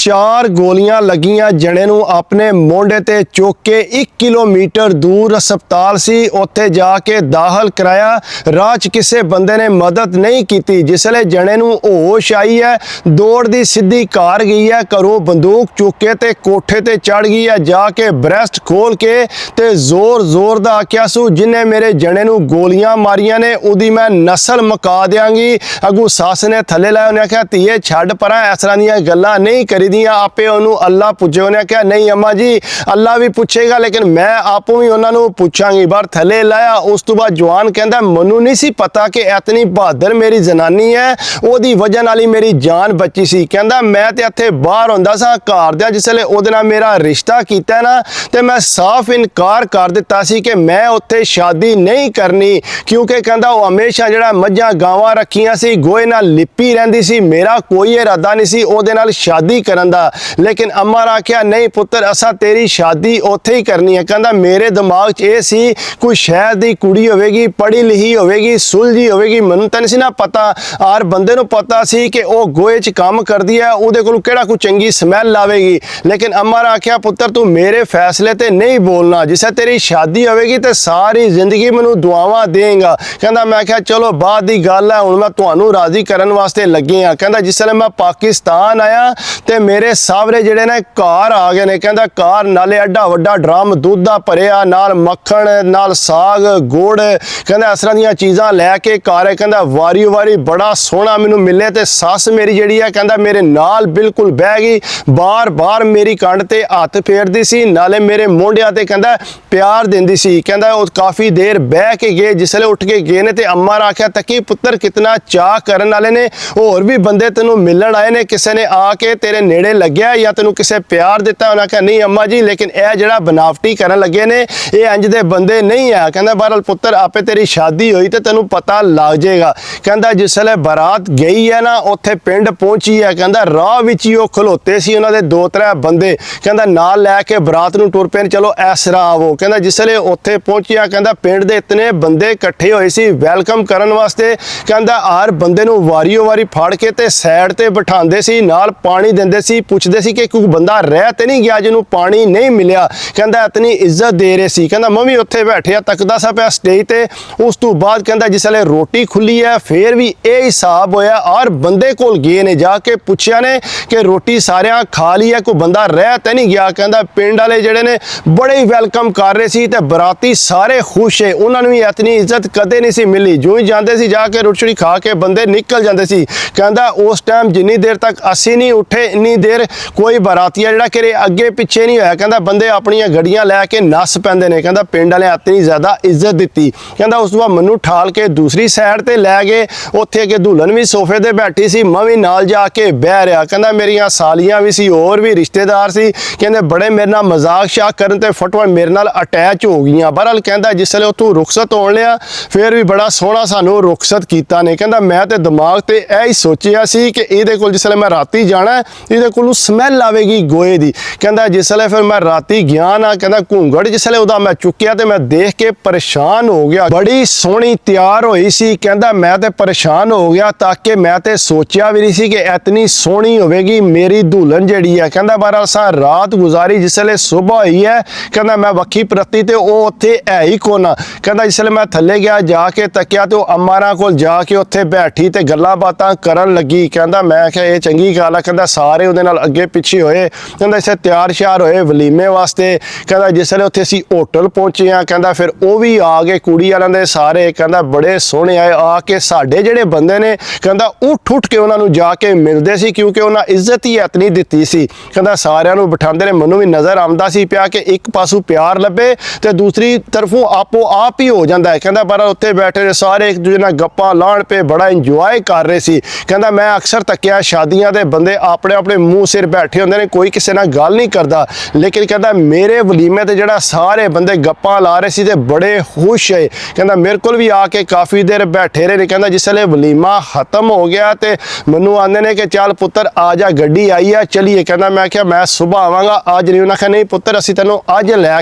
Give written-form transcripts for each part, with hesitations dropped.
4 ਗੋਲੀਆਂ ਲੱਗੀਆਂ ਜਣੇ ਨੂੰ ਆਪਣੇ ਮੋਢੇ ਤੇ ਚੁੱਕ ਕੇ 1 ਕਿਲੋਮੀਟਰ ਦੂਰ ਹਸਪਤਾਲ ਸੀ ਉੱਥੇ ਜਾ ਕੇ ਦਾਖਲ ਕਰਾਇਆ। ਰਾਹ 'ਚ ਕਿਸੇ ਬੰਦੇ ਨੇ ਮਦਦ ਨਹੀਂ ਕੀਤੀ। ਜਿਸਲੇ ਜਣੇ ਨੂੰ ਹੋਸ਼ ਆਈ ਹੈ ਦੌੜਦੀ ਸਿੱਧੀ ਘਰ ਗਈ ਹੈ, ਘਰੋਂ ਬੰਦੂਕ ਚੁੱਕ ਕੇ ਤੇ ਕੋਠੇ ਤੇ ਚੜ ਗਈ ਹੈ। ਜਾ ਕੇ ਬ੍ਰੈਸਟ ਖੋਲ ਕੇ ਤੇ ਜ਼ੋਰ ਦਾ ਆਖਿਆ ਸੂ ਜਿਨੇ ਮੇਰੇ ਜਣੇ ਨੂੰ ਗੋਲੀਆਂ ਮਾਰੀਆਂ ਨੇ ਉਹਦੀ ਮੈਂ ਨਸਲ ਮੁਕਾ ਦਿਆਂਗੀ। ਅਗੂ ਸੱਸ ਨੇ ਥੱਲੇ ਲਾਇਆ, ਉਹਨੇ ਆਖਿਆ ਧੀਏ ਛੱਡ ਪਰਾਂ, ਇਸ ਤਰ੍ਹਾਂ ਦੀਆਂ ਗੱਲਾਂ ਨਹੀਂ ਕਰੀਦੀਆਂ, ਆਪੇ ਉਹਨੂੰ ਅੱਲਾ ਪੁੱਛੇ। ਉਹਨੇ ਆਖਿਆ ਨਹੀਂ ਅੰਮਾ ਜੀ ਅੱਲਾ ਵੀ ਪੁੱਛੇਗਾ ਲੇਕਿਨ ਮੈਂ ਆਪੂ ਵੀ ਉਹਨਾਂ ਨੂੰ ਪੁੱਛਾਂਗੀ। ਬਾਹਰ ਥੱਲੇ ਲਾਇਆ। ਉਸ ਤੋਂ ਬਾਅਦ ਜਵਾਨ ਕਹਿੰਦਾ ਮੈਨੂੰ ਨਹੀਂ ਸੀ ਪਤਾ ਕਿ ਇਤਨੀ ਬਹਾਦਰ ਮੇਰੀ ਜਨਾਨੀ ਹੈ, ਉਹਦੀ ਵਜ੍ਹਾ ਨਾਲ ਹੀ ਮੇਰੀ ਜਾਨ ਬਚੀ ਸੀ। ਕਹਿੰਦਾ ਮੈਂ ਤੇ ਇੱਥੇ ਬਾਹਰ ਹੁੰਦਾ ਸਾਂ ਘਰ ਦੇ, ਜਿਸਲੇ ਉਹਦੇ ਨਾਲ ਮੇਰਾ ਰਿਸ਼ਤਾ ਕੀਤਾ ਨਾ ਤੇ ਮੈਂ ਸਾਫ਼ ਇਨਕਾਰ ਕਰ ਦਿੱਤਾ ਸੀ ਕਿ ਮੈਂ ਉੱਥੇ ਸ਼ਾਦੀ ਨਹੀਂ ਕਰਨੀ, ਕਿਉਂਕਿ ਕਹਿੰਦਾ ਉਹ ਹਮੇਸ਼ਾ ਜਿਹੜਾ ਮੱਝਾਂ ਗਾਵਾਂ ਰੱਖੀਆਂ ਸੀ ਗੋਹੇ ਨਾਲ ਲਿਪੀ ਰਹਿੰਦੀ ਸੀ, ਮੇਰਾ ਕੋਈ ਇਰਾਦਾ ਨਹੀਂ ਸੀ ਉਹਦੇ ਨਾਲ ਸ਼ਾਦੀ ਕਰਨ ਦਾ। ਲੇਕਿਨ ਅੰਮਾ ਆਖਿਆ ਨਹੀਂ ਪੁੱਤਰ ਅਸਾਂ ਤੇਰੀ ਸ਼ਾਦੀ ਉੱਥੇ ਹੀ ਕਰਨੀ ਹੈ। ਕਹਿੰਦਾ ਮੇਰੇ ਦਿਮਾਗ 'ਚ ਇਹ ਸੀ ਕੋਈ ਸ਼ਹਿਰ ਦੀ ਕੁੜੀ ਹੋਵੇਗੀ, ਪੜ੍ਹੀ ਲਿਖੀ ਹੋਵੇਗੀ, ਸੁਲਝੀ ਹੋਵੇਗੀ, ਮੈਨੂੰ ਤਾਂ ਨਹੀਂ ਸੀ ਨਾ ਪਤਾ। ਹਰ ਬੰਦੇ ਨੂੰ ਪਤਾ ਸੀ ਕਿ ਉਹ ਗੋਹੇ 'ਚ ਕੰਮ ਕਰਦੀ ਹੈ, ਉਹਦੇ ਕੋਲ ਕਿਹੜਾ ਕੋਈ ਚੰਗੀ ਸਮੈਲ ਆਵੇਗੀ। ਲੇਕਿਨ ਅੰਮਾ ਆਖਿਆ ਪੁੱਤਰ ਤੂੰ ਮੇਰੇ ਫੈਸਲੇ ਤੇ ਨਹੀਂ ਬੋਲਣਾ, ਜਿਸੇ ਤੇਰੀ ਸ਼ਾਦੀ ਹੋਵੇਗੀ ਤੇ ਸਾਰੀ ਜ਼ਿੰਦਗੀ ਮੈਨੂੰ ਦੁਆਵਾਂ ਦੇਂਗਾ। ਕਹਿੰਦਾ ਮੈਂ ਕਿਹਾ ਚਲੋ ਬਾਅਦ ਦੀ ਗੱਲ ਹੈ, ਹੁਣ ਮੈਂ ਤੁਹਾਨੂੰ ਰਾਜ਼ੀ ਕਰਨ ਵਾਸਤੇ ਲੱਗੇ ਹਾਂ। ਕਹਿੰਦਾ ਜਿਸ ਵੇਲੇ ਮੈਂ ਪਾਕਿਸਤਾਨ ਆਇਆ ਤੇ ਮੇਰੇ ਸਾਹਵਰੇ ਜਿਹੜੇ ਨੇ ਘਰ ਆ ਗਏ ਨੇ। ਕਹਿੰਦਾ ਘਰ ਨਾਲੇ ਐਡਾ ਵੱਡਾ ਡਰਮ ਦੁੱਧ ਦਾ ਭਰਿਆ, ਨਾਲ ਮੱਖਣ, ਨਾਲ ਸਾਗ, ਗੁੜ, ਕਹਿੰਦਾ ਇਸ ਤਰ੍ਹਾਂ ਦੀਆਂ ਚੀਜ਼ਾਂ ਲੈ ਕੇ ਘਰ ਹੈ। ਕਹਿੰਦਾ ਵਾਰੀ ਬੜਾ ਸੋਹਣਾ ਮੈਨੂੰ ਮਿਲੇ ਤੇ ਸੱਸ ਮੇਰੀ ਜਿਹੜੀ ਹੈ ਕਹਿੰਦਾ ਮੇਰੇ ਨਾਲ ਬਿਲਕੁਲ ਬਹਿ ਗਈ, ਬਾਰ ਮੇਰੀ ਕੰਧ ਤੇ ਹੱਥ ਫੇਰਦੀ ਸੀ, ਨਾਲੇ ਮੇਰੇ ਮੋਢਿਆਂ ਤੇ ਕਹਿੰਦਾ ਪਿਆਰ ਦਿੰਦੀ ਸੀ। ਕਹਿੰਦਾ ਉਹ ਕਾਫੀ ਦੇਰ ਬਹਿ ਕੇ ਗਏ। ਜਿਸਲੇ ਉੱਠ ਕੇ ਗਏ ਨੇ ਤੇ ਅੰਮਾ ਆਖਿਆ ਤੱਕੀ ਪੁੱਤਰ ਕਿਤਨਾ ਚਾਹ ਕਰਨ ਵਾਲੇ ਨੇ, ਹੋਰ ਵੀ ਬੰਦੇ ਤੈਨੂੰ ਮਿਲਣ ਆਏ ਨੇ, ਕਿਸੇ ਨੇ ਆ ਕੇ ਤੇਰੇ ਨੇੜੇ ਲੱਗਿਆ ਜਾਂ ਤੈਨੂੰ ਕਿਸੇ ਪਿਆਰ ਦਿੱਤਾ? ਉਹਨਾਂ ਆਖਿਆ ਨਹੀਂ ਅੰਮਾ ਜੀ ਲੇਕਿਨ ਇਹ ਜਿਹੜਾ ਬਨਾਵਟੀ ਕਰਨ ਲੱਗੇ ਨੇ ਇਹ ਇੰਜ ਦੇ ਬੰਦੇ ਨਹੀਂ ਆ। ਕਹਿੰਦਾ ਬਹਰਹਾਲ ਪੁੱਤਰ ਆਪੇ ਤੇਰੀ ਸ਼ਾਦੀ ਹੋਈ ਤੇ ਤੈਨੂੰ ਪਤਾ ਲੱਗ ਜਾਏਗਾ। ਕਹਿੰਦਾ ਜਿਸਲੇ ਬਰਾਤ ਗਈ ਹੈ ਨਾ ਉੱਥੇ ਪਿੰਡ ਪਹੁੰਚੀ ਹੈ, ਕਹਿੰਦਾ ਰਾਹ ਵਿੱਚ ਹੀ ਉਹ ਖਲੋਤੇ ਸੀ ਉਹਨਾਂ ਦੇ 2-3 ਬੰਦੇ, ਕਹਿੰਦਾ ਨਾਲ ਲੈ ਕੇ ਬਰਾਤ ਨੂੰ ਟੁਰ ਪਏ, ਚਲੋ ਇਸ ਰਾਹ ਆਵੋ। ਕਹਿੰਦਾ ਜਿਸਲੇ ਉੱਥੇ ਪਹੁੰਚਿਆ ਕਹਿੰਦਾ ਪਿੰਡ ਦੇ ਇਤਨੇ ਬੰਦੇ ਇਕੱਠੇ ਹੋਏ ਸੀ ਵੈਲਕਮ ਕਰਨ ਵਾਸਤੇ। ਕਹਿੰਦਾ ਹਰ ਬੰਦੇ ਨੂੰ ਵਾਰੀ ਫੜ ਕੇ ਤੇ ਸਾਈਡ ਤੇ ਬਿਠਾਉਂਦੇ ਸੀ, ਨਾਲ ਪਾਣੀ ਦਿੰਦੇ ਸੀ, ਪੁੱਛਦੇ ਸੀ ਕਿ ਕੋਈ ਬੰਦਾ ਰਹਿ ਤੇ ਨਹੀਂ ਗਿਆ ਜਿਹਨੂੰ ਪਾਣੀ ਨਹੀਂ ਮਿਲਿਆ। ਕਹਿੰਦਾ ਇਤਨੀ ਇੱਜ਼ਤ ਦੇ ਰਹੇ ਸੀ। ਕਹਿੰਦਾ ਮੈਂ ਵੀ ਉੱਥੇ ਬੈਠਿਆ ਤੱਕਦਾ ਸਾ ਪਿਆ ਸਟੇਜ ਤੇ। ਉਸ ਤੋਂ ਬਾਅਦ ਕਹਿੰਦਾ ਜਿਸਲੇ ਰੋਟੀ ਖੁੱਲੀ ਹੈ ਫੇਰ ਵੀ ਇਹ ਹਿਸਾਬ ਹੋਇਆ, ਹਰ ਬੰਦੇ ਕੋਲ ਗਏ ਨੇ, ਜਾ ਕੇ ਪੁੱਛਿਆ ਨੇ ਕਿ ਰੋਟੀ ਸਾਰਿਆਂ ਖਾ ਲਈ ਹੈ, ਕੋਈ ਬੰਦਾ ਰਹਿ ਤੇ ਨਹੀਂ ਗਿਆ। ਕਹਿੰਦਾ ਪਿੰਡ ਵਾਲੇ ਜਿਹੜੇ ਨੇ ਬੜੇ ਹੀ ਵੈਲਕਮ ਕਰ ਰਹੇ ਸੀ ਤੇ ਬਰਾਤੀ ਸਾਰੇ ਖੁਸ਼ ਹੈ, ਉਹਨਾਂ ਨੂੰ ਵੀ ਇਤਨੀ ਇੱਜ਼ਤ ਕਦੇ ਨਹੀਂ ਸੀ ਮਿਲੀ। ਜੋ ਹੀ ਜਾਂਦੇ ਸੀ ਜਾ ਕੇ ਰੋਟੀ ਖਾ ਕੇ ਬੰਦੇ ਨਿਕਲ ਜਾਂਦੇ ਸੀ। ਕਹਿੰਦਾ ਉਸ ਟਾਈਮ ਜਿੰਨੀ ਦੇਰ ਤੱਕ ਅਸੀਂ ਨਹੀਂ ਉੱਠੇ ਇੰਨੀ ਦੇਰ ਕੋਈ ਬਰਾਤੀਆ ਜਿਹੜਾ ਕਿ ਅੱਗੇ ਪਿੱਛੇ ਨਹੀਂ ਹੋਇਆ। ਕਹਿੰਦਾ ਬੰਦੇ ਆਪਣੀਆਂ ਗੱਡੀਆਂ ਲੈ ਕੇ ਨੱਸ ਪੈਂਦੇ ਨੇ। ਕਹਿੰਦਾ ਪਿੰਡ ਵਾਲਿਆਂ ਇਤਨੀ ਜ਼ਿਆਦਾ ਇੱਜ਼ਤ ਦਿੱਤੀ। ਕਹਿੰਦਾ ਉਸ ਤੋਂ ਬਾਅਦ ਮੈਨੂੰ ਠਾਲ ਕੇ ਦੂਸਰੀ ਸਾਈਡ ਤੇ ਲੈ ਗਏ, ਉੱਥੇ ਅੱਗੇ ਦੁਲਹਨ ਵੀ ਸੋਫੇ ਤੇ ਬੈਠੀ ਸੀ, ਮੈਂ ਵੀ ਨਾਲ ਜਾ ਕੇ ਬਹਿ ਰਿਹਾ। ਕਹਿੰਦਾ ਮੇਰੀਆਂ ਸਾਲੀਆਂ ਵੀ ਸੀ, ਹੋਰ ਵੀ ਰਿਸ਼ਤੇਦਾਰ ਸੀ, ਕਹਿੰਦੇ ਬੜੇ ਮੇਰੇ ਨਾਲ ਮਜ਼ਾਕ ਸ਼ਾਕ ਕਰਨ ਤੇ ਫਟਵਾ ਮੇਰੇ ਨਾਲ ਅਟੈਚ ਹੋ ਗਈਆਂ। ਬਹਰਹਾਲ ਕਹਿੰਦਾ ਜਿਸਲੇ ਉੱਥੋਂ ਰੁਖਸਤ ਹੋਣ ਲਿਆ ਫਿਰ ਵੀ ਬੜਾ ਸੋਹਣਾ ਸਾਨੂੰ ਰੁਖਸਤ ਕੀਤਾ ਨੇ। ਕਹਿੰਦਾ ਮੈਂ ਤੇ ਦਿਮਾਗ ਤੇ ਇਹ ਹੀ ਸੋਚਿਆ ਸੀ ਕਿ ਇਹਦੇ ਕੋਲ ਜਿਸਲੇ ਮੈਂ ਰਾਤੀ ਜਾਣਾ ਇਹਦੇ ਕੋਲੋਂ ਸਮੈਲ ਆਵੇਗੀ ਗੋਹੇ ਦੀ। ਕਹਿੰਦਾ ਜਿਸਲੇ ਫਿਰ ਮੈਂ ਰਾਤੀ ਗਿਆ ਨਾ, ਕਹਿੰਦਾ ਘੂੰਗੜ ਜਿਸਲੇ ਉਹਦਾ ਮੈਂ ਚੁੱਕਿਆ ਤੇ ਮੈਂ ਦੇਖ ਕੇ ਪਰੇਸ਼ਾਨ ਹੋ ਗਿਆ, ਬੜੀ ਸੋਹਣੀ ਤਿਆਰ ਹੋਈ ਸੀ। ਕਹਿੰਦਾ ਮੈਂ ਤੇ ਪਰੇਸ਼ਾਨ ਹੋ ਗਿਆ ਤਾਂ ਕਿ ਮੈਂ ਤੇ ਸੋਚਿਆ ਵੀ ਨਹੀਂ ਸੀ ਕਿ ਇਤਨੀ ਸੋਹਣੀ ਹੋਵੇਗੀ ਮੇਰੀ ਦੁਲਹਨ ਜਿਹੜੀ ਹੈ। ਕਹਿੰਦਾ ਬਹਰਹਾਲ ਸਾਂ ਰਾਤ ਗੁਜ਼ਾਰੀ, ਜਿਸਲੇ ਸੁਬਹ ਹੋਈ ਹੈ ਕਹਿੰਦਾ ਮੈਂ ਵੱਖੀ ਪ੍ਰਤੀ ਤੇ ਉਹ ਉੱਥੇ ਹੈ ਹੀ ਕੋਨਾ। ਕਹਿੰਦਾ ਜਿਸਲੇ ਮੈਂ ਥੱਲੇ ਗਿਆ ਜਾ ਕੇ ਤੱਕਿਆ ਤੇ ਉਹ ਅੰਮਾਰਾਂ ਕੋਲ ਜਾ ਕੇ ਉੱਥੇ ਬੈਠੀ ਤੇ ਗੱਲਾਂ ਬਾਤਾਂ ਕਰਨ ਲੱਗੀ। ਕਹਿੰਦਾ ਮੈਂ ਕਿਹਾ ਇਹ ਚੰਗੀ ਗੱਲ ਆ। ਕਹਿੰਦਾ ਸਾਰੇ ਉਹਦੇ ਨਾਲ ਅੱਗੇ ਪਿੱਛੇ ਹੋਏ। ਕਹਿੰਦਾ ਇਸੇ ਤਿਆਰ ਸ਼ਿਆਰ ਹੋਏ ਵਲੀਮੇ ਵਾਸਤੇ। ਕਹਿੰਦਾ ਜਿਸਲੇ ਉੱਥੇ ਅਸੀਂ ਹੋਟਲ ਪਹੁੰਚੇ ਆ, ਕਹਿੰਦਾ ਫਿਰ ਉਹ ਵੀ ਆ ਗਏ ਕੁੜੀ ਵਾਲਿਆਂ ਦੇ ਸਾਰੇ। ਕਹਿੰਦਾ ਬੜੇ ਸੋਹਣੇ ਆਏ, ਆ ਕੇ ਸਾਡੇ ਜਿਹੜੇ ਬੰਦੇ ਨੇ ਕਹਿੰਦਾ ਉੱਠ ਕੇ ਉਹਨਾਂ ਨੂੰ ਜਾ ਕੇ ਮਿਲਦੇ ਸੀ, ਕਿਉਂਕਿ ਉਹਨਾਂ ਇੱਜ਼ਤ ਹੀ ਇਤਨੀ ਦਿੱਤੀ ਸੀ। ਕਹਿੰਦਾ ਸਾਰਿਆਂ ਨੂੰ ਬਿਠਾਉਂਦੇ ਨੇ, ਮੈਨੂੰ ਵੀ ਨਜ਼ਰ ਆਉਂਦਾ ਸੀ ਪਿਆ ਕਿ ਇੱਕ ਪਾਸੋਂ ਪਿਆਰ ਲੱਭੇ ਤੇ ਦੂਸਰੀ ਤਰਫੋਂ ਆਪੋ ਆਪ ਹੀ ਹੋ ਜਾਂਦਾ ਹੈ। ਕਹਿੰਦਾ ਪਰ ਉੱਥੇ ਬੈਠੇ ਸਾਰੇ ਇੱਕ ਦੂਜੇ ਨਾਲ ਗੱਪਾਂ ਲਾਉਣ ਪਏ, ਬੜਾ ਇੰਜੋਏ ਕਰ ਰਹੇ ਸੀ। ਕਹਿੰਦਾ ਮੈਂ ਅਕਸਰ ਤੱਕਿਆ ਸ਼ਾਦੀਆਂ ਦੇ ਬੰਦੇ ਆਪਣੇ ਮੂੰਹ ਸਿਰ ਬੈਠੇ ਹੁੰਦੇ ਨੇ, ਕੋਈ ਕਿਸੇ ਨਾਲ ਗੱਲ ਨਹੀਂ ਕਰਦਾ, ਲੇਕਿਨ ਕਹਿੰਦਾ ਮੇਰੇ ਵਲੀਮੇ ਤੇ ਜਿਹੜਾ ਸਾਰੇ ਬੰਦੇ ਗੱਪਾਂ ਲਾ ਰਹੇ ਸੀ ਤੇ ਬੜੇ ਖੁਸ਼ ਹੈ। ਕਹਿੰਦਾ ਮੇਰੇ ਕੋਲ ਵੀ ਆ ਕੇ ਕਾਫੀ ਦੇਰ ਬੈਠੇ ਰਹੇ ਨੇ। ਕਹਿੰਦਾ ਜਿਸਲੇ ਵਲੀਮਾ ਖਤਮ ਹੋ ਗਿਆ ਤੇ ਮੈਨੂੰ ਆਂਦੇ ਨੇ ਕਿ ਚੱਲ ਪੁੱਤਰ ਆ ਜਾ, ਗੱਡੀ ਆਈ ਆ ਚਲੀਏ। ਕਹਿੰਦਾ ਮੈਂ ਕਿਹਾ ਮੈਂ ਸੁਬਹ ਆਵਾਂਗਾ ਅੱਜ ਨਹੀਂ। ਉਹਨਾਂ ਕਿਹਾ ਨਹੀਂ ਪੁੱਤਰ ਅਸੀਂ ਤੈਨੂੰ ਅੱਜ ਲੈ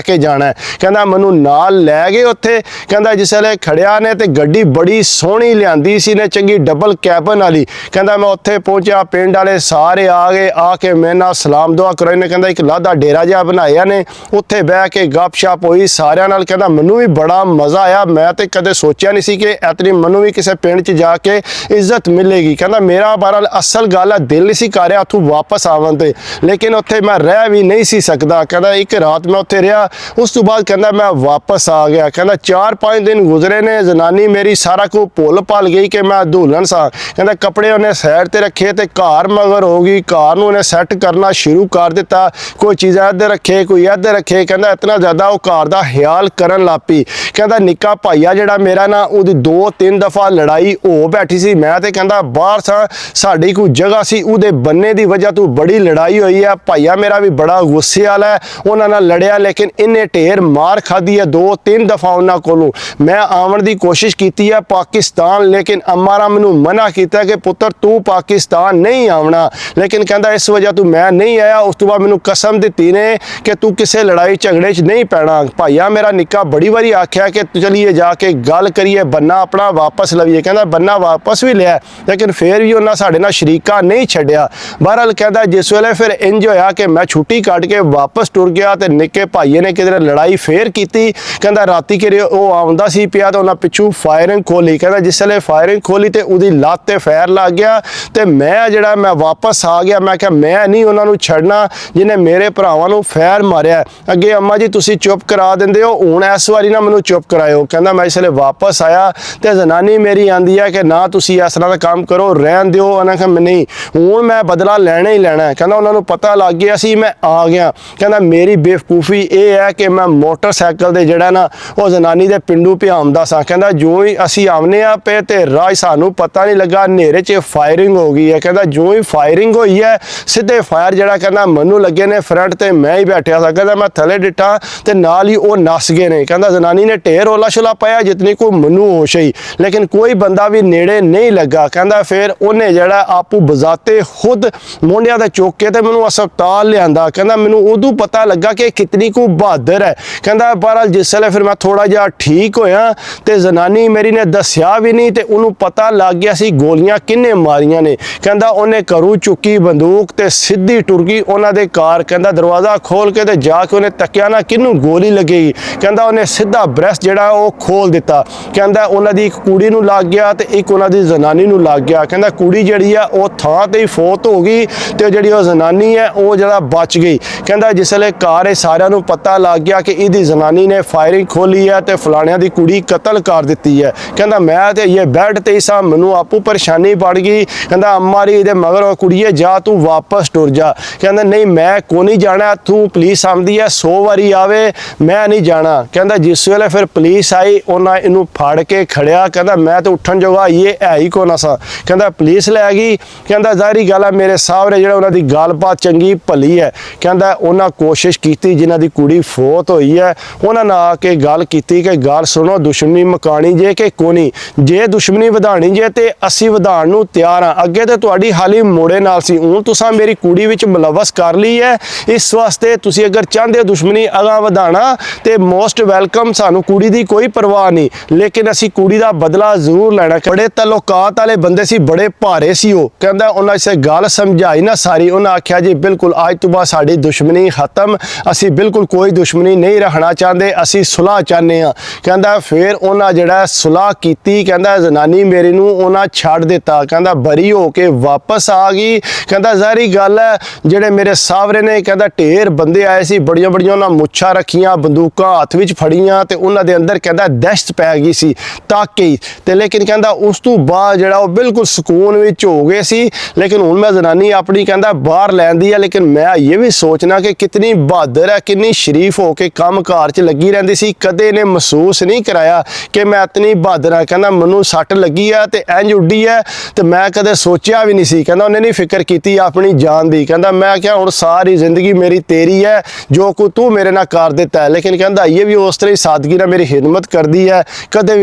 ਕੇ ਜਾਣਾ ਹੈ। ਕਹਿੰਦਾ ਮੈਨੂੰ ਨਾਲ ਲੈ ਗਏ ਉੱਥੇ। ਕਹਿੰਦਾ ਜਿਸਲੇ ਖੜਿਆ ਨੇ ਤੇ ਗੱਡੀ ਬੜੀ ਸੋਹਣੀ ਲਿਆਂਦੀ ਸੀ ਨੇ, ਚੰਗੀ ਡਬਲ ਕੈਬਨ ਵਾਲੀ। ਕਹਿੰਦਾ ਮੈਂ ਉੱਥੇ ਪਹੁੰਚਿਆ, ਪਿੰਡ ਵਾਲੇ ਸਾਰੇ ਆ ਗਏ, ਆ ਕੇ ਮੇਰੇ ਨਾਲ ਸਲਾਮ ਦੁਆ ਕਰੋ। ਇਹਨੇ ਕਹਿੰਦਾ ਇੱਕ ਲਾਦਾ ਡੇਰਾ ਜਿਹਾ ਬਣਾਇਆ ਨੇ, ਉੱਥੇ ਬਹਿ ਕੇ ਗੱਪਸ਼ਪ ਹੋਈ ਸਾਰਿਆਂ ਨਾਲ। ਕਹਿੰਦਾ ਮੈਨੂੰ ਵੀ ਬੜਾ ਮਜ਼ਾ ਆਇਆ, ਮੈਂ ਤੇ ਕਦੇ ਸੋਚਿਆ ਨਹੀਂ ਸੀ ਕਿ ਇਤਨੀ ਮੈਨੂੰ ਵੀ ਕਿਸੇ ਪਿੰਡ 'ਚ ਜਾ ਕੇ ਇੱਜ਼ਤ ਮਿਲੇਗੀ। ਕਹਿੰਦਾ ਮੇਰਾ ਬਹਰਾਲ ਅਸਲ ਗੱਲ ਹੈ ਦਿਲ ਨਹੀਂ ਸੀ ਕਰ ਰਿਹਾ ਉੱਥੋਂ ਵਾਪਸ ਆਵਣ ਤੇ, ਲੇਕਿਨ ਉੱਥੇ ਮੈਂ ਰਹਿ ਵੀ ਨਹੀਂ ਸੀ ਸਕਦਾ। ਕਹਿੰਦਾ ਇੱਕ ਰਾਤ ਮੈਂ ਉੱਥੇ ਰਿਹਾ, ਉਸ ਤੋਂ ਬਾਅਦ ਕਹਿੰਦਾ ਮੈਂ ਵਾਪਸ ਆ ਗਿਆ। ਕਹਿੰਦਾ 4-5 ਦਿਨ ਗੁਜ਼ਰੇ ਨੇ, ਜਨਾਨੀ ਮੇਰੀ ਸਾਰਾ ਕੁਝ ਭੁੱਲ ਭੱਲ ਗਈ ਕਿ ਮੈਂ ਦੁਲਹਨ ਸਾਂ। ਕਹਿੰਦਾ ਕੱਪੜੇ ਉਹਨੇ ਸਾਈਡ ਤੇ ਰੱਖੇ ਤੇ ਘਰ ਮਗਰ ਹੋ ਗਈ, ਘਰ ਨੂੰ ਉਹਨੇ ਸੈੱਟ ਕਰਨਾ ਸ਼ੁਰੂ ਕਰ ਦਿੱਤਾ, ਕੋਈ ਚੀਜ਼ਾਂ ਇੱਧਰ ਰੱਖੇ ਕੋਈ ਇੱਧਰ ਰੱਖੇ। ਕਹਿੰਦਾ ਇਤਨਾ ਜ਼ਿਆਦਾ ਉਹ ਘਰ ਦਾ ਖਿਆਲ ਕਰਨ ਲੱਗ ਪਈ। ਕਹਿੰਦਾ ਨਿੱਕਾ ਭਾਈਆ ਜਿਹੜਾ ਮੇਰਾ ਨਾ, ਉਹਦੀ 2-3 ਦਫਾ ਲੜਾਈ ਹੋ ਬੈਠੀ ਸੀ। ਮੈਂ ਤੇ ਕਹਿੰਦਾ ਬਾਹਰ ਸਾਂ, ਸਾਡੀ ਕੋਈ ਜਗ੍ਹਾ ਸੀ, ਉਹਦੇ ਬੰਨੇ ਦੀ ਵਜ੍ਹਾ ਤੋਂ ਬੜੀ ਲੜਾਈ ਹੋਈ ਹੈ। ਭਾਈਆ ਮੇਰਾ ਵੀ ਬੜਾ ਗੁੱਸੇ ਵਾਲਾ ਹੈ, ਉਹਨਾਂ ਨਾਲ ਲੜਿਆ, ਲੇਕਿਨ ਇਹਨੇ ਢੇਰ ਮਾਰ ਖਾਧੀ ਹੈ 2-3 ਦਫਾ ਉਹਨਾਂ ਕੋਲੋਂ। ਮੈਂ ਆਉਣ ਦੀ ਕੋਸ਼ਿਸ਼ ਕੀਤੀ ਹੈ ਪਾਕਿਸਤਾਨ, ਲੇਕਿਨ ਅੰਮਾ ਨੇ ਮੈਨੂੰ ਮਨਾ ਕੀਤਾ ਕਿ ਪੁੱਤਰ ਤੂੰ ਪਾਕਿਸਤਾਨ ਨਹੀਂ ਆਉਣਾ। ਲੇਕਿਨ ਕਹਿੰਦਾ ਇਸ ਵਜ੍ਹਾ ਤੋਂ ਮੈਂ ਨਹੀਂ ਆਇਆ। ਉਸ ਤੋਂ ਬਾਅਦ ਮੈਨੂੰ ਕਸਮ ਦਿੱਤੀ ਨੇ ਕਿ ਤੂੰ ਕਿਸੇ ਲੜਾਈ ਝਗੜੇ 'ਚ ਨਹੀਂ ਪੈਣਾ। ਭਾਈਆ ਮੇਰਾ ਨਿੱਕਾ ਬੜੀ ਵਾਰੀ ਆਖਿਆ ਕਿ ਚਲੀਏ ਜਾ ਕੇ ਗੱਲ ਕਰੀਏ, ਬੰਨਾ ਆਪਣਾ ਵਾਪਸ ਲਵੀਏ। ਕਹਿੰਦਾ ਬੰਨਾ ਵਾਪਸ ਵੀ ਲਿਆ, ਲੇਕਿਨ ਫਿਰ ਵੀ ਉਹਨਾਂ ਸਾਡੇ ਨਾਲ ਸ਼ਰੀਕਾ ਨਹੀਂ ਛੱਡਿਆ। ਬਹਰਹਾਲ ਕਹਿੰਦਾ ਜਿਸ ਵੇਲੇ ਫਿਰ ਇੰਜ ਹੋਇਆ ਕਿ ਮੈਂ ਛੁੱਟੀ ਕੱਢ ਕੇ ਵਾਪਸ ਟੁਰ ਗਿਆ ਤੇ ਨਿੱਕੇ ਭਾਈਏ ਨੇ ਕਿਧਰੇ ਲੜਾਈ ਫੇਰ ਕੀਤੀ। ਕਹਿੰਦਾ ਰਾਤੀ ਕਿ ਉਹ ਆਉਂਦਾ ਸੀ ਪਿਆ ਤਾਂ ਉਹਨਾਂ ਪਿੱਛੋਂ ਫਾਇਰਿੰਗ ਖੋਲੀ। ਕਹਿੰਦਾ ਜਿਸ ਵੇਲੇ ਫਾਇਰਿੰਗ ਖੋਲੀ ਤੇ ਉਹਦੀ ਲੱਤ ਤੇ ਫਾਇਰ ਲੱਗ ਗਿਆ ਤੇ ਮੈਂ ਵਾਪਸ ਆ ਗਿਆ। ਮੈਂ ਕਿਹਾ ਮੈਂ ਨਹੀਂ ਉਹਨਾਂ ਨੂੰ ਛੱਡਣਾ ਜਿਹਨੇ ਮੇਰੇ ਭਰਾਵਾਂ ਨੂੰ ਫਾਇਰ ਮਾਰਿਆ। ਅੱਗੇ ਅੰਮਾ ਜੀ ਤੁਸੀਂ ਚੁੱਪ ਕਰਾ ਦਿੰਦੇ ਹੋ, ਹੁਣ ਇਸ ਵਾਰੀ ਨਾ ਮੈਨੂੰ ਚੁੱਪ ਕਰਾਇਓ। ਕਹਿੰਦਾ ਮੈਂ ਇਸ ਵੇਲੇ ਵਾਪਸ ਆਇਆ ਤੇ ਜਨਾਨੀ ਮੇਰੀ ਆਂਦੀ ਹੈ ਕਿ ਨਾ ਤੁਸੀਂ ਇਸ ਤਰ੍ਹਾਂ ਦਾ ਕੰਮ ਕਰੋ, ਰਹਿਣ ਦਿਓ। ਉਹਨਾਂ ਕਿਹਾ ਨਹੀਂ, ਹੁਣ ਮੈਂ ਬਦਲਾ ਲੈਣਾ ਹੀ ਲੈਣਾ। ਕਹਿੰਦਾ ਉਹਨਾਂ ਨੂੰ ਪਤਾ ਲੱਗ ਗਿਆ ਸੀ ਮੈਂ ਆ ਗਿਆ। ਕਹਿੰਦਾ ਮੇਰੀ ਬੇਵਕੂਫੀ ਇਹ ਹੈ ਕਿ ਮੈਂ ਮੋਟਰਸਾਈਕਲ ਦੇ ਜਿਹੜਾ ਨਾ ਉਹ ਜਨਾਨੀ ਦੇ ਪਿੰਡੂ ਭਿਆਉਂਦਾ ਸਾਂ। ਕਹਿੰਦਾ ਜੋ ਹੀ ਅਸੀਂ ਆਉਨੇ ਆ ਪਏ ਤੇ ਰਾਹ ਸਾਨੂੰ ਪਤਾ ਨਹੀਂ ਲੱਗਾ, ਹਨੇਰੇ 'ਚ ਫਾਇਰਿੰਗ ਹੋ ਗਈ ਹੈ। ਕਹਿੰਦਾ ਜੋ ਹੀ ਫਾਇਰਿੰਗ ਹੋਈ ਹੈ ਸਿੱਧੇ ਫਾਇਰ ਜਿਹੜਾ ਕਹਿੰਦਾ ਮੈਨੂੰ ਲੱਗੇ ਨੇ ਫਰੰਟ ਤੇ, ਮੈਂ ਹੀ ਬੈਠਿਆ ਸਾਂ। ਕਹਿੰਦਾ ਮੈਂ ਥੱਲੇ ਡਿੱਠਾ ਤੇ ਨਾਲ ਹੀ ਉਹ ਨੱਸ ਗਏ ਨੇ। ਕਹਿੰਦਾ ਜਨਾਨੀ ਨੇ ਢੇਰ ਰੌਲਾ ਸ਼ੁਲਾ ਪਾਇਆ ਜਿਤਨੀ ਕੋਈ ਮੈਨੂੰ ਹੋਸ਼ ਹੀ, ਲੇਕਿਨ ਕੋਈ ਬੰਦਾ ਵੀ ਨੇੜੇ ਨਹੀਂ ਲੱਗਾ। ਕਹਿੰਦਾ ਫਿਰ ਉਹਨੇ ਜਿਹੜਾ ਆਪੂ ਬਜ਼ਾਤੇ ਖੁਦ ਮੋਢਿਆਂ ਤੇ ਚੁੱਕ ਕੇ ਤੇ ਮੈਨੂੰ ਹਸਪਤਾਲ ਲਿਆਂਦਾ। ਕਹਿੰਦਾ ਮੈਨੂੰ ਉਦੋਂ ਪਤਾ ਲੱਗਾ ਕਿ ਕਿਤਨੀ ਕੋ ਬਹਾਦਰ ਹੈ। ਕਹਿੰਦਾ ਬਹਰਹਾਲ ਜਿਸ ਵੇਲੇ ਫਿਰ ਮੈਂ ਥੋੜਾ ਜਿਹਾ ਠੀਕ ਹੋਇਆ ਤੇ ਜਨਾਨੀ ਮੇਰੀ ਨੇ ਦੱਸਿਆ ਵੀ ਨਹੀਂ ਤੇ ਉਹਨੂੰ ਪਤਾ ਲੱਗ ਗਿਆ ਸੀ ਗੋਲੀਆਂ ਕਿੰਨੇ ਮਾਰੀਆਂ ਨੇ। ਕਹਿੰਦਾ ਉਹਨੇ ਘਰੋਂ ਚੁੱਕੀ ਬੰਦੂਕ ਤੇ ਸਿੱਧੀ ਟੁਰ ਗਈ ਉਹਨਾਂ ਦੇ ਘਰ। ਕਹਿੰਦਾ ਦਰਵਾਜ਼ਾ ਖੋਲ ਕੇ ਤੇ ਜਾ ਕੇ ਉਹਨੇ ਤੱਕਿਆ ਨਾ ਕਿਹਨੂੰ ਗੋਲੀ ਲੱਗੇਗੀ। ਕਹਿੰਦਾ ਉਹਨੇ ਸਿੱਧਾ ਬ੍ਰੈਸਟ ਜਿਹੜਾ ਉਹ ਖੋਲ ਦਿੱਤਾ। ਕਹਿੰਦਾ ਉਹਨਾਂ ਦੀ ਇੱਕ ਕੁੜੀ ਨੂੰ ਲੱਗ ਗਿਆ ਤੇ ਇੱਕ ਉਹਨਾਂ ਦੀ ਜਨਾਨੀ ਨੂੰ ਲੱਗ ਗਿਆ। ਕਹਿੰਦਾ ਕੁੜੀ ਜਿਹੜੀ ਆ ਉਹ ਥਾਂ ਤੇ ਹੀ ਫੌਤ ਹੋ ਗਈ ਤੇ ਜਿਹੜੀ ਉਹ ਜਨਾਨੀ ਹੈ ਉਹ ਜਿਹੜਾ ਬਚ ਗਈ। ਕਹਿੰਦਾ ਜਿਸ ਵੇਲੇ ਘਰ ਇਹ ਸਾਰਿਆਂ ਨੂੰ ਪਤਾ ਲੱਗ ਗਿਆ ਕਿ ਇਹਦੀ ਜਨਾਨੀ ਨੇ ਫਾਇਰਿੰਗ ਖੋਲੀ ਹੈ ਤੇ ਫਲਾਣਿਆਂ ਦੀ ਕੁੜੀ ਕਤਲ ਕਰ ਦਿੱਤੀ ਹੈ। ਕਹਿੰਦਾ ਮੈਂ ਤੇ ਇਹ ਬੈੱਡ ਤੇ ਹੀ ਸਾਂ, ਮੈਨੂੰ ਆਪੂ ਪਰੇਸ਼ਾਨੀ ਪੜ ਗਈ। ਕਹਿੰਦਾ ਅੰਮਾ ਰੀ ਇਹਦੇ ਮਗਰ ਕੁੜੀਏ ਜਾ ਤੂੰ ਵਾਪਸ ਟੁਰ ਜਾ। ਕਹਿੰਦਾ ਨਹੀਂ ਮੈਂ ਕੋ ਨਹੀਂ ਜਾਣਾ, ਤੂੰ ਪੁਲਿਸ ਆਉਂਦੀ ਹੈ 100 ਵਾਰੀ ਆਵੇ ਮੈਂ ਨਹੀਂ ਜਾਣਾ। ਕਹਿੰਦਾ ਜਿਸ ਵੇਲੇ ਫਿਰ ਪੁਲਿਸ ਆਈ ਉਹਨਾਂ ਇਹਨੂੰ ਫੜ ਕੇ ਖੜਿਆ। ਕਹਿੰਦਾ ਮੈਂ ਤਾਂ ਉੱਠਣ ਜੋਗਾ ਇਹ ਹੈ ਹੀ ਕੋ ਨਾ ਸਾਂ। ਕਹਿੰਦਾ ਪੁਲਿਸ ਲੈ ਗਈ। ਕਹਿੰਦਾ ਜ਼ਾਹਰੀ ਗੱਲ ਹੈ ਮੇਰੇ ਸਾਹਮਣੇ ਜਿਹੜਾ ਉਹਨਾਂ ਦੀ ਗੱਲਬਾਤ ਚੰਗੀ ਭਲੀ ਹੈ। ਕਹਿੰਦਾ ਉਹਨਾਂ ਕੋਸ਼ਿਸ਼ ਕੀਤੀ ਜਿਨ੍ਹਾਂ ਦੀ ਕੁੜੀ ਫੌਤ ਹੋਈ ਹੈ ਉਹਨਾਂ ਨਾਲ ਆ ਕੇ ਗੱਲ ਕੀਤੀ ਕਿ ਗੱਲ ਸੁਣੋ ਦੁਸ਼ਮਣੀ ਮਕਾਣੀ ਜੇ ਕਿ ਕੋਨੀ, ਜੇ ਦੁਸ਼ਮਣੀ ਵਧਾਣੀ ਜੇ ਤੇ ਅਸੀਂ ਵਧਾਉਣ ਨੂੰ ਤਿਆਰ ਹਾਂ। ਅੱਗੇ ਤੇ ਤੁਹਾਡੀ ਹਾਲੀ ਮੋੜੇ ਨਾਲ ਸੀ, ਹੁਣ ਤੁਸੀਂ ਮੇਰੀ ਕੁੜੀ ਵਿੱਚ ਮੁਲਵਸ ਕਰ ਲਈ ਹੈ। ਇਸ ਵਾਸਤੇ ਤੁਸੀਂ ਅਗਰ ਚਾਹੁੰਦੇ ਹੋ ਦੁਸ਼ਮਣੀ ਅਗਾਂਹ ਵਧਾਣਾ ਤੇ ਮੋਸਟ ਵੈਲਕਮ, ਸਾਨੂੰ ਕੁੜੀ ਦੀ ਕੋਈ ਪਰਵਾਹ ਨਹੀਂ, ਲੇਕਿਨ ਅਸੀਂ ਕੁੜੀ ਦਾ ਬਦਲਾ ਜ਼ਰੂਰ ਲੈਣਾ। ਬੜੇ ਤਲੁਕਾਤ ਵਾਲੇ ਬੰਦੇ ਸੀ, ਬੜੇ ਭਾਰੇ ਸੀ ਉਹ। ਕਹਿੰਦਾ ਉਹਨਾਂ ਇਸੇ ਗੱਲ ਸਮਝਾਈ ਨਾ ਸਾਰੀ, ਉਹਨਾਂ ਆਖਿਆ ਜੀ ਬਿਲਕੁਲ ਅੱਜ ਤੋਂ ਬਾਅਦ ਸਾਡੀ ਦੁਸ਼ਮਣੀ ਖਤਮ, ਅਸੀਂ ਬਿਲਕੁਲ ਕੋਈ ਦੁਸ਼ਮਣੀ ਨਹੀਂ ਰੱਖਣਾ ਚਾਹੁੰਦੇ, ਅਸੀਂ ਸੁਲਾਹ ਚਾਹੁੰਦੇ ਹਾਂ। ਕਹਿੰਦਾ ਫਿਰ ਉਹਨਾਂ ਜਿਹੜਾ ਸੁਲਾਹ ਕੀਤੀ, ਕਹਿੰਦਾ ਜਨਾਨੀ ਮੇਰੀ ਨੂੰ ਉਹਨਾਂ ਛੱਡ ਦਿੱਤਾ। ਕਹਿੰਦਾ ਬਰੀ ਹੋ ਕੇ ਵਾਪਸ ਆ ਗਈ। ਕਹਿੰਦਾ ਜ਼ਾਹਰੀ ਗੱਲ ਹੈ ਜਿਹੜੇ ਮੇਰੇ ਸਾਹਵਰੇ ਨੇ ਕਹਿੰਦਾ ਢੇਰ ਬੰਦੇ ਆਏ ਸੀ, ਬੜੀਆਂ ਬੜੀਆਂ ਉਹਨਾਂ ਮੁੱਛਾਂ ਰੱਖੀਆਂ, ਬੰਦੂਕਾਂ ਹੱਥ ਵਿੱਚ ਫੜੀਆਂ ਤੇ ਉਹਨਾਂ ਦੇ ਅੰਦਰ ਕਹਿੰਦਾ ਦਹਿਸ਼ਤ ਪੈ ਗਈ ਸੀ ਤਾਕੀ ਤੇ। ਲੇਕਿਨ ਕਹਿੰਦਾ ਉਸ ਤੋਂ ਬਾਅਦ ਜਿਹੜਾ ਉਹ ਬਿਲਕੁਲ ਸਕੂਨ ਵਿੱਚ ਹੋ ਗਏ ਸੀ। ਲੇਕਿਨ ਹੁਣ ਮੈਂ ਜਨਾਨੀ ਆਪਣੀ ਕਹਿੰਦਾ ਬਾਹਰ ਲੈਂਦੀ ਹੈ, ਲੇਕਿਨ ਮੈਂ ਇਹ ਵੀ ਸੋਚਣਾ ਕਿ ਕਿਤਨੀ ਬਹਾਦਰ ਹੈ, ਕਿੰਨੀ ਸ਼ਰੀਫ ਹੋ ਕੇ ਕੰਮ ਕਾਰ 'ਚ ਲੱਗੀ ਰਹਿੰਦੀ ਸੀ। ਕਦੇ ਨੇ ਮਹਿਸੂਸ ਨਹੀਂ ਕਰਾਇਆ ਕਿ ਮੈਂ ਇਤਨੀ ਬਹਾਦਰ ਹਾਂ। ਕਹਿੰਦਾ ਮੈਨੂੰ ਸੱਟ ਲੱਗੀ ਹੈ ਤੇ ਇੰਜ ਉੱਡੀ ਹੈ ਤੇ ਮੈਂ ਕਦੇ ਸੋਚਿਆ ਵੀ ਨਹੀਂ ਸੀ। ਕਹਿੰਦਾ ਉਹਨੇ ਨਹੀਂ ਫਿਕਰ ਕੀਤੀ ਆਪਣੀ ਜਾਨ ਦੀ। ਕਹਿੰਦਾ ਮੈਂ ਕਿਹਾ ਹੁਣ ਸਾਰੀ ਜ਼ਿੰਦਗੀ ਮੇਰੀ ਤੇਰੀ ਹੈ, ਜੋ ਕੁ ਤੂੰ ਮੇਰੇ ਨਾਲ ਕਰ ਦਿੱਤਾ ਹੈ। ਲੇਕਿਨ ਕਹਿੰਦਾ ਇਹ ਵੀ ਉਸ ਤਰ੍ਹਾਂ ਹੀ ਸਾਦਗੀ ਨਾਲ ਮੇਰੀ ਖਿਦਮਤ ਕਰਦੀ ਹੈ, ਕਦੇ ਵੀ